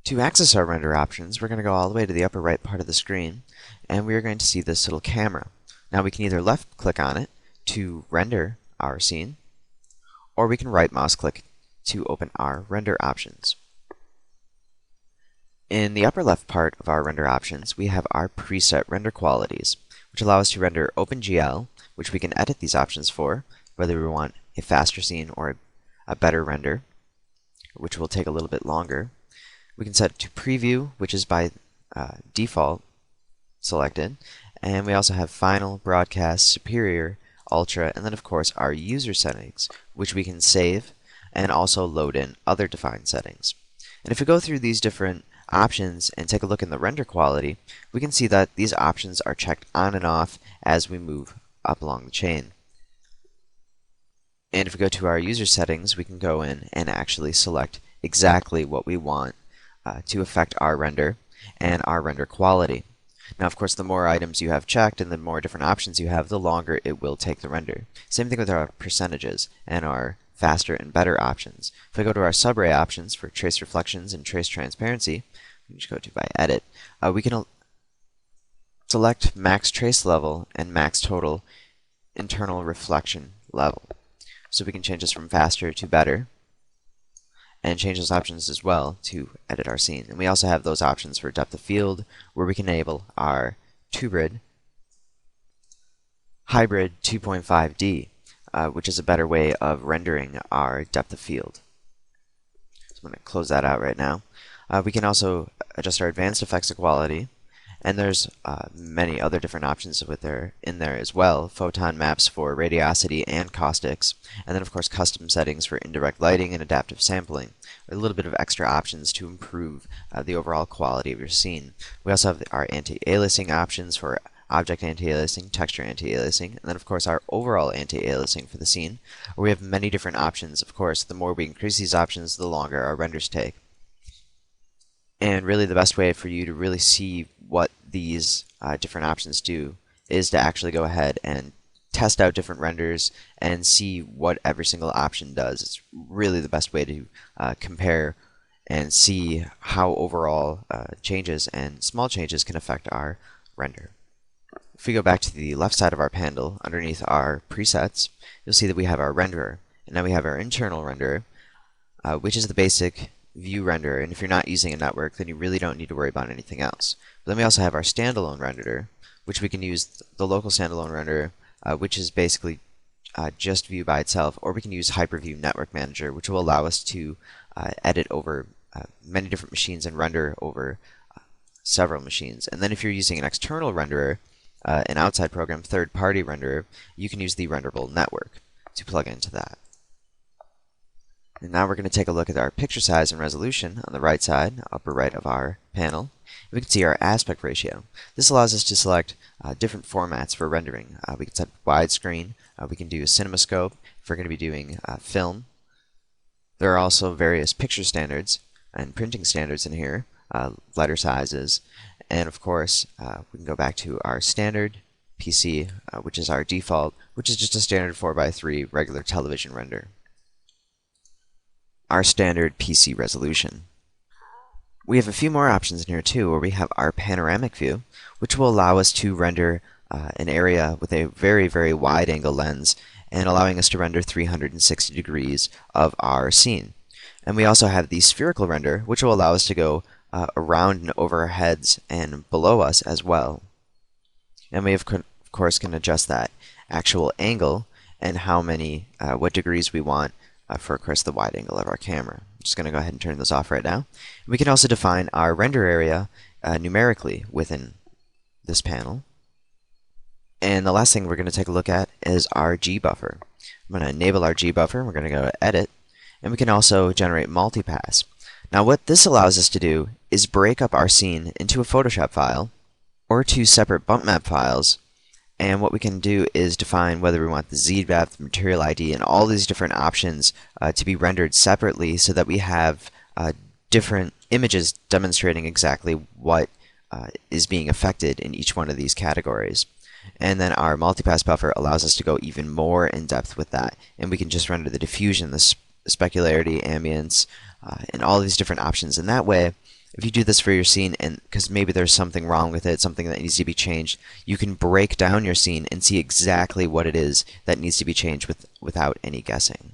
To access our render options, we're going to go all the way to the upper right part of the screen, and we are going to see this little camera. Now we can either left click on it to render our scene, or we can right mouse click to open our render options. In the upper left part of our render options, we have our preset render qualities, which allow us to render OpenGL, which we can edit these options for, whether we want a faster scene or a better render, which will take a little bit longer. We can set it to preview, which is by default selected, and we also have final, broadcast, superior, ultra, and then of course our user settings, which we can save and also load in other defined settings. And if we go through these different options and take a look in the render quality, we can see that these options are checked on and off as we move up along the chain. And if we go to our user settings, we can go in and actually select exactly what we want to affect our render and our render quality. Now, of course, the more items you have checked and the more different options you have, the longer it will take the render. Same thing with our percentages and our faster and better options. If I go to our subray options for trace reflections and trace transparency, we can just go to by edit, we can select max trace level and max total internal reflection level. So we can change this from faster to better, and change those options as well to edit our scene. And we also have those options for depth of field, where we can enable our hybrid 2.5D, which is a better way of rendering our depth of field. So I'm going to close that out right now. We can also adjust our advanced effects quality, and there's many other different options in there as well. Photon maps for radiosity and caustics, and then of course custom settings for indirect lighting and adaptive sampling. A little bit of extra options to improve the overall quality of your scene. We also have our anti-aliasing options for object anti-aliasing, texture anti-aliasing, and then of course our overall anti-aliasing for the scene, where we have many different options. Of course, the more we increase these options, the longer our renders take. And really the best way for you to really see what these different options do is to actually go ahead and test out different renders and see what every single option does. It's really the best way to compare and see how overall changes and small changes can affect our render. If we go back to the left side of our panel, underneath our presets, you'll see that we have our renderer. And now we have our internal renderer, which is the basic view renderer, and if you're not using a network, then you really don't need to worry about anything else. But then we also have our standalone renderer, which we can use the local standalone renderer, which is basically just view by itself, or we can use Hyperview Network Manager, which will allow us to edit over many different machines and render over several machines. And then if you're using an external renderer, an outside program, third-party renderer, you can use the renderable network to plug into that. And now we're going to take a look at our picture size and resolution on the right side, upper right of our panel. We can see our aspect ratio. This allows us to select different formats for rendering. We can set widescreen, we can do a cinemascope if we're going to be doing film. There are also various picture standards and printing standards in here, letter sizes, and of course we can go back to our standard PC, which is our default, which is just a standard 4:3 regular television render. Our standard PC resolution. We have a few more options in here too, where we have our panoramic view, which will allow us to render an area with a very, very wide angle lens and allowing us to render 360 degrees of our scene. And we also have the spherical render, which will allow us to go around and over our heads and below us as well. And we of course can adjust that actual angle and how many, what degrees we want for, of course, the wide angle of our camera. I'm just going to go ahead and turn those off right now. We can also define our render area numerically within this panel. And the last thing we're going to take a look at is our G buffer. I'm going to enable our G buffer. We're going to go to Edit, and we can also generate multipass. Now what this allows us to do is break up our scene into a Photoshop file or two separate bump map files. And what we can do is define whether we want the Z-depth, material ID, and all these different options to be rendered separately so that we have different images demonstrating exactly what is being affected in each one of these categories. And then our multipass buffer allows us to go even more in depth with that. And we can just render the diffusion, the specularity, ambience, and all these different options. And that way, if you do this for your scene, and because maybe there's something wrong with it, something that needs to be changed, you can break down your scene and see exactly what it is that needs to be changed without any guessing.